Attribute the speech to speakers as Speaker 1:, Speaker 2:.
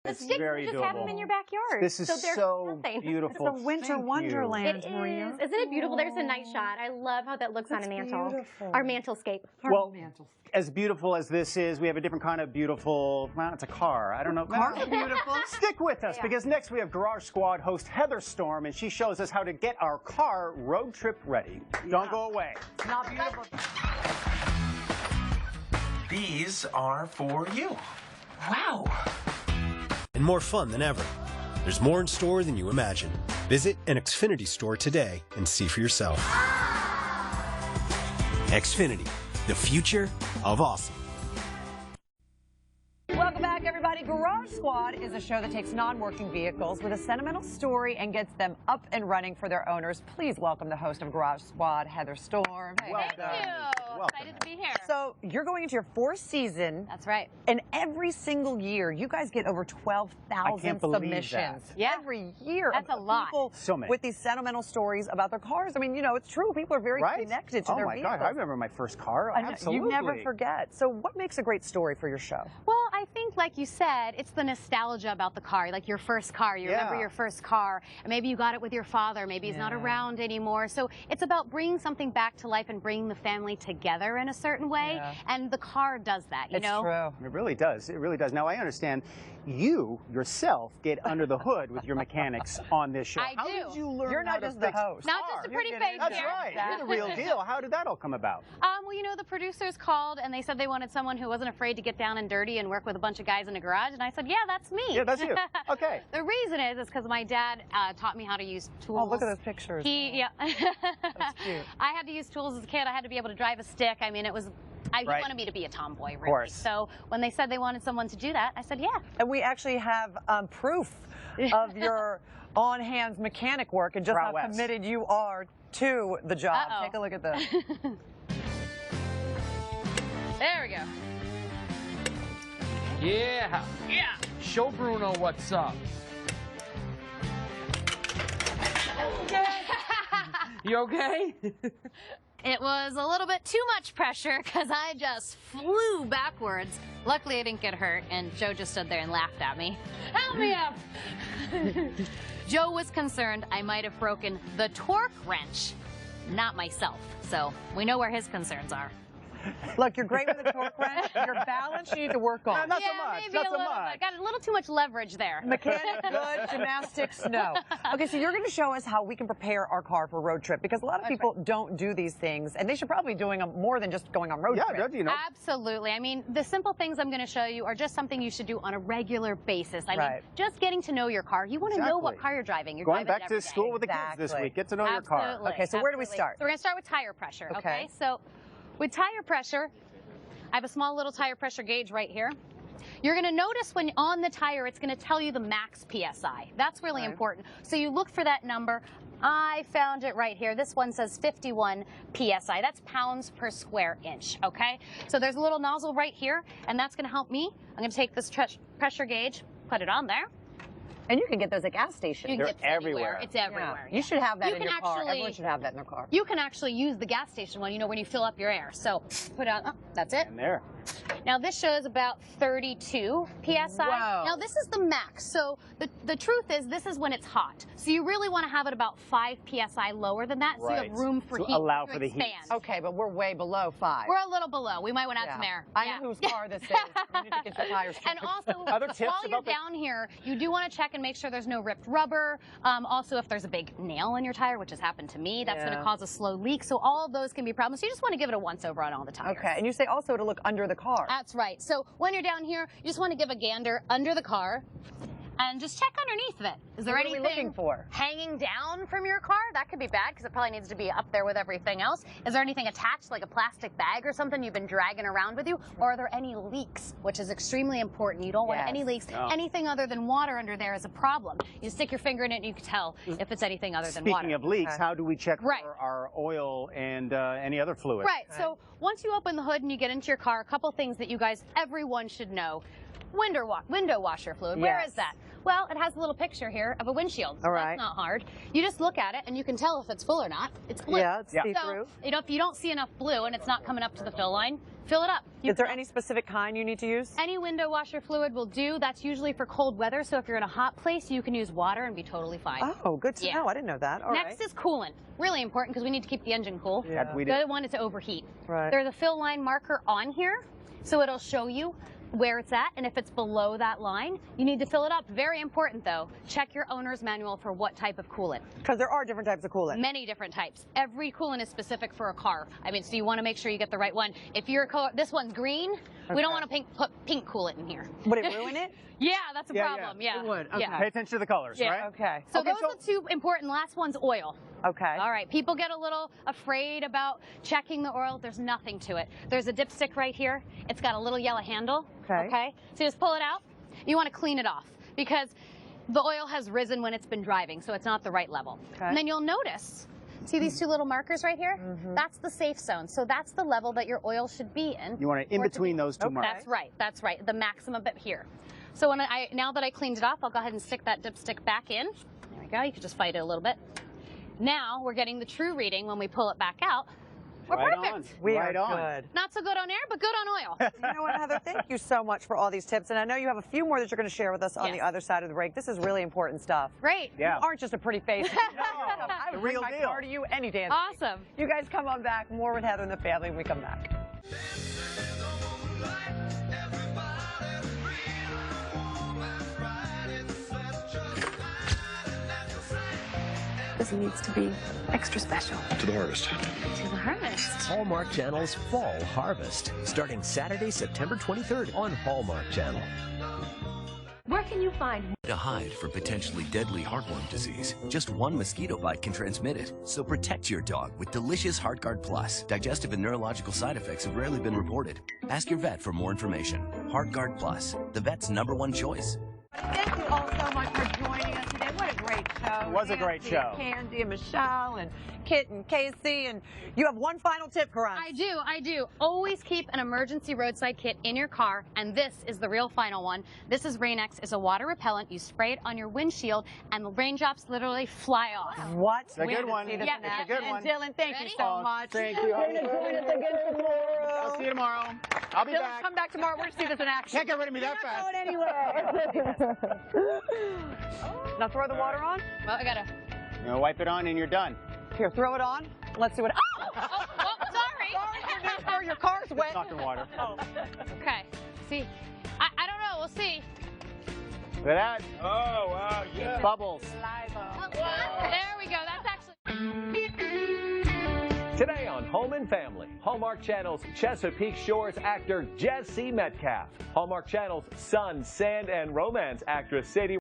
Speaker 1: The
Speaker 2: It's
Speaker 1: sticks
Speaker 2: very
Speaker 1: just
Speaker 2: doable.
Speaker 1: have them in your backyard.
Speaker 2: This is so beautiful.
Speaker 3: It's a winter wonderland,
Speaker 1: It
Speaker 3: Maria.
Speaker 1: is. Isn't it beautiful? There's a night shot. I love how that looks on a mantle.
Speaker 3: Beautiful.
Speaker 1: Our mantelscape.
Speaker 2: Well, as beautiful as this is, we have a different kind of beautiful, well, it's a car. I don't know.
Speaker 3: Cars are beautiful.
Speaker 2: Stick with us, because next we have Garage Squad host Heather Storm, and she shows us how to get our car road trip ready. Don't go away.
Speaker 3: Not beautiful.
Speaker 4: These are for you. Wow.
Speaker 5: And more fun than ever. There's more in store than you imagine. Visit an Xfinity store today and see for yourself. Xfinity, the future of awesome.
Speaker 3: Welcome back, everybody. Garage Squad is a show that takes non-working vehicles with a sentimental story and gets them up and running for their owners. Please welcome the host of Garage Squad, Heather Storm. Hey,
Speaker 2: Welcome.
Speaker 1: Thank you.
Speaker 2: Welcome.
Speaker 1: Excited to be here.
Speaker 3: So you're going into your fourth season.
Speaker 1: That's right.
Speaker 3: And every single year, you guys get over
Speaker 2: I
Speaker 3: 12,000
Speaker 2: can't believe
Speaker 3: submissions.
Speaker 2: that.
Speaker 1: Yeah.
Speaker 3: Every year.
Speaker 1: That's
Speaker 3: of
Speaker 1: a lot.
Speaker 3: People
Speaker 2: So many.
Speaker 3: with these sentimental stories about their cars. I mean, you know, it's true. People are very
Speaker 2: Right?
Speaker 3: connected to
Speaker 2: oh
Speaker 3: their
Speaker 2: my
Speaker 3: vehicles.
Speaker 2: God, I remember my first car.
Speaker 3: I know,
Speaker 2: Absolutely.
Speaker 3: you never forget. So what makes a great story for your show?
Speaker 1: Well, I think, like you said, it's the nostalgia about the car, like your first car. You remember your first car, and maybe you got it with your father. Maybe he's not around anymore. So it's about bringing something back to life and bringing the family together in a certain way.
Speaker 3: Yeah.
Speaker 1: And the car does that, you know?
Speaker 3: True.
Speaker 2: It really does. It really does. Now, I understand you yourself get under the hood with your mechanics on this show.
Speaker 1: I
Speaker 2: How
Speaker 1: do.
Speaker 2: did you learn
Speaker 3: You're
Speaker 2: how
Speaker 3: not
Speaker 2: to
Speaker 3: just the
Speaker 2: fix
Speaker 3: host.
Speaker 1: Not just a pretty
Speaker 3: You're
Speaker 1: face
Speaker 2: That's
Speaker 1: here.
Speaker 2: right. You're the real deal. How did that all come about?
Speaker 1: Well, you know, the producers called and they said they wanted someone who wasn't afraid to get down and dirty and work with a bunch of guys in a garage. And I said, yeah, that's me.
Speaker 2: Yeah, that's you. Okay.
Speaker 1: The reason is because my dad taught me how to use tools.
Speaker 3: Oh, look at those pictures.
Speaker 1: Yeah.
Speaker 3: That's cute.
Speaker 1: I had to use tools as a kid. I had to be able to drive a stick. I mean, it was, he
Speaker 2: Right.
Speaker 1: wanted me to be a tomboy, really.
Speaker 2: course.
Speaker 1: So when they said they wanted someone to do that, I said, yeah.
Speaker 3: And we actually have proof of your on-hands mechanic work and just how
Speaker 2: Prowess.
Speaker 3: committed you are to the job.
Speaker 1: Uh-oh.
Speaker 3: Take a look at this.
Speaker 1: There we go.
Speaker 6: Yeah.
Speaker 1: Yeah.
Speaker 6: Show Bruno what's up. You okay?
Speaker 1: It was a little bit too much pressure because I just flew backwards. Luckily, I didn't get hurt, and Joe just stood there and laughed at me. Help me up! Joe was concerned I might have broken the torque wrench, not myself. So we know where his concerns are.
Speaker 3: Look, you're great with the torque wrench. Your balance you need to work on.
Speaker 2: Not so much.
Speaker 1: Maybe
Speaker 2: Not
Speaker 1: a
Speaker 2: so
Speaker 1: little
Speaker 2: much.
Speaker 1: bit. Got a little too much leverage there.
Speaker 3: Mechanic, good. Gymnastics, no. Okay, so you're going to show us how we can prepare our car for a road trip, because a lot of people don't do these things, and they should probably be doing them more than just going on road trips.
Speaker 2: Yeah, you know.
Speaker 1: Absolutely. I mean, the simple things I'm going to show you are just something you should do on a regular basis. I mean,
Speaker 3: Right.
Speaker 1: just getting to know your car. You want to know what
Speaker 2: Exactly.
Speaker 1: car you're driving. You're
Speaker 2: Going
Speaker 1: driving it
Speaker 2: back to
Speaker 1: every day.
Speaker 2: school with the kids this
Speaker 3: Exactly.
Speaker 2: week. Get to know your car.
Speaker 1: Absolutely.
Speaker 3: Okay, so where do we
Speaker 1: Absolutely.
Speaker 3: start?
Speaker 1: So we're going to start with tire pressure,
Speaker 3: Okay.
Speaker 1: okay? So with tire pressure, I have a small little tire pressure gauge right here. You're going to notice when on the tire, it's going to tell you the max PSI. That's really important. So you look for that number. I found it right here. This one says 51 PSI. That's pounds per square inch, okay? So there's a little nozzle right here, and that's going to help me. I'm going to take this pressure gauge, put it on there.
Speaker 3: And you can get those at gas stations.
Speaker 1: You can
Speaker 2: They're
Speaker 1: get it anywhere.
Speaker 2: everywhere.
Speaker 1: It's everywhere.
Speaker 3: You should have that
Speaker 1: You
Speaker 3: in
Speaker 1: can
Speaker 3: your car.
Speaker 1: actually-
Speaker 3: Everyone should have that in their car.
Speaker 1: You can actually use the gas station one, you know, when you fill up your air. So put on, oh, that's it.
Speaker 2: And there.
Speaker 1: Now this shows about 32 PSI.
Speaker 3: Whoa.
Speaker 1: Now this is the max. So the truth is this is when it's hot. So you really want to have it about 5 PSI lower than that, so you
Speaker 2: Right.
Speaker 1: have room for
Speaker 2: To
Speaker 1: heat
Speaker 2: allow
Speaker 1: to
Speaker 2: for the heat.
Speaker 1: expand.
Speaker 3: Okay, but we're way below 5.
Speaker 1: We're a little below. We might want to add some air.
Speaker 3: I
Speaker 1: Yeah.
Speaker 3: know whose car this is. You need to get your tires
Speaker 1: And
Speaker 3: checked.
Speaker 1: also,
Speaker 2: Other tips
Speaker 1: while you're
Speaker 2: about the-
Speaker 1: down here, you do want to check and make sure there's no ripped rubber. Also, if there's a big nail in your tire, which has happened to me, that's going to cause a slow leak. So all of those can be problems. So you just want to give it a once over on all the tires.
Speaker 3: Okay, and you say also to look under the car.
Speaker 1: That's right. So when you're down here, you just want to give a gander under the car and just check underneath of it. Is there
Speaker 3: What are we
Speaker 1: anything
Speaker 3: looking for?
Speaker 1: hanging down from your car? That could be bad because it probably needs to be up there with everything else. Is there anything attached, like a plastic bag or something you've been dragging around with you? Or are there any leaks, which is extremely important? You don't want any leaks.
Speaker 2: No.
Speaker 1: Anything other than water under there is a problem. You stick your finger in it and you can tell if it's anything other than water.
Speaker 2: Speaking of leaks, how do we check
Speaker 1: Right.
Speaker 2: for our oil and any other fluid?
Speaker 1: Right. So once you open the hood and you get into your car, a couple things that you guys, everyone should know. Window washer fluid. Where
Speaker 3: Yes.
Speaker 1: is that? Well, it has a little picture here of a windshield. So
Speaker 3: All right.
Speaker 1: That's not hard. You just look at it and you can tell if it's full or not. It's blue.
Speaker 3: Yeah, it's see-through.
Speaker 1: So, you know, if you don't see enough blue and it's not coming up to the fill line, fill it up.
Speaker 3: Is there any specific kind you need to use?
Speaker 1: Any window washer fluid will do. That's usually for cold weather. So if you're in a hot place, you can use water and be totally fine.
Speaker 3: Oh, good to
Speaker 1: Yeah.
Speaker 3: know. I didn't know that. All
Speaker 1: Next is coolant. Really important because we need to keep the engine cool.
Speaker 3: Yeah.
Speaker 2: We
Speaker 1: The
Speaker 2: do.
Speaker 1: other one is to overheat.
Speaker 3: Right.
Speaker 1: There's a fill line marker on here, so it'll show you where it's at, and if it's below that line, you need to fill it up. Very important though, check your owner's manual for what type of coolant.
Speaker 3: Because there are different types of coolant.
Speaker 1: Many different types. Every coolant is specific for a car. I mean, so you want to make sure you get the right one. If your car, this one's green, we don't want to put pink coolant in here.
Speaker 3: Would it ruin it?
Speaker 1: Yeah, that's a
Speaker 2: Yeah,
Speaker 1: problem. Yeah.
Speaker 6: It would, okay.
Speaker 1: Yeah.
Speaker 2: Pay attention to the colors,
Speaker 1: Yeah.
Speaker 2: right?
Speaker 3: Okay.
Speaker 1: So
Speaker 2: Okay,
Speaker 1: those
Speaker 2: so-
Speaker 1: are two important. Last one's oil.
Speaker 3: Okay.
Speaker 1: All right, people get a little afraid about checking the oil. There's nothing to it. There's a dipstick right here. It's got a little yellow handle.
Speaker 3: Okay.
Speaker 1: So you just pull it out. You want to clean it off because the oil has risen when it's been driving, so it's not the right level.
Speaker 3: Okay.
Speaker 1: And then you'll notice, see these two little markers right here? That's the safe zone. So that's the level that your oil should be in.
Speaker 2: You want it in
Speaker 1: for it to
Speaker 2: between
Speaker 1: be-
Speaker 2: those two
Speaker 3: Okay.
Speaker 2: marks.
Speaker 1: That's right. That's right. The maximum bit here. So when now that I cleaned it off, I'll go ahead and stick that dipstick back in. There we go. You can just fight it a little bit. Now we're getting the true reading when we pull it back out. We're
Speaker 2: Right
Speaker 1: perfect.
Speaker 2: on.
Speaker 3: We
Speaker 2: right
Speaker 3: are
Speaker 2: on.
Speaker 3: good.
Speaker 1: Not so good on air, but good on oil.
Speaker 3: You know what, Heather? Thank you so much for all these tips. And I know you have a few more that you're going to share with us on
Speaker 1: Yes.
Speaker 3: the other side of the break. This is really important stuff.
Speaker 1: Great.
Speaker 2: Yeah.
Speaker 3: You aren't just a pretty face. I would
Speaker 2: The
Speaker 3: bring
Speaker 2: real
Speaker 3: my
Speaker 2: deal.
Speaker 3: car to you any day.
Speaker 1: Awesome.
Speaker 3: You guys come on back. More with Heather and the family when we come back.
Speaker 7: This needs to be extra special.
Speaker 8: To the harvest.
Speaker 1: To the harvest.
Speaker 9: Hallmark Channel's Fall Harvest, starting Saturday, September 23rd on Hallmark Channel.
Speaker 7: Where can you find
Speaker 10: To hide from potentially deadly heartworm disease. Just one mosquito bite can transmit it. So protect your dog with delicious HeartGuard Plus. Digestive and neurological side effects have rarely been reported. Ask your vet for more information. HeartGuard Plus, the vet's #1 choice.
Speaker 3: Thank you all so much for joining us today. What a great show.
Speaker 2: It was a great
Speaker 3: Nancy
Speaker 2: show.
Speaker 3: And Candy and Michelle and Kit and Casey. And you have one final tip for us.
Speaker 1: I do. Always keep an emergency roadside kit in your car, and this is the real final one. This is Rain-X. It's a water repellent. You spray it on your windshield, and the raindrops literally fly off.
Speaker 3: What?
Speaker 2: a
Speaker 3: We
Speaker 2: good
Speaker 3: have to
Speaker 2: one.
Speaker 3: see this
Speaker 1: Yeah,
Speaker 3: in
Speaker 1: it's a
Speaker 3: action.
Speaker 2: good one.
Speaker 3: And Dylan, thank
Speaker 1: Ready?
Speaker 3: you so much.
Speaker 2: Thank you.
Speaker 3: You're going to join us again tomorrow.
Speaker 2: I'll see you tomorrow. I'll be
Speaker 3: Dylan,
Speaker 2: back.
Speaker 3: come back tomorrow. We're going to see this in action.
Speaker 2: Can't get rid of me that
Speaker 3: You're
Speaker 2: fast.
Speaker 3: not going anywhere. Now throw the water on.
Speaker 1: Well, I gotta.
Speaker 2: You know, wipe it on and you're done.
Speaker 3: Here, throw it on. Let's see what. Oh!
Speaker 1: Sorry.
Speaker 3: Sorry, your car's wet.
Speaker 2: Talking water.
Speaker 1: Okay. See, I don't know. We'll see.
Speaker 2: Look at that.
Speaker 8: Oh, wow, yeah.
Speaker 2: Bubbles.
Speaker 1: There we go. That's actually.
Speaker 11: Today on Home and Family, Hallmark Channel's Chesapeake Shores actor Jesse Metcalf, Hallmark Channel's Sun, Sand, and Romance actress Sadie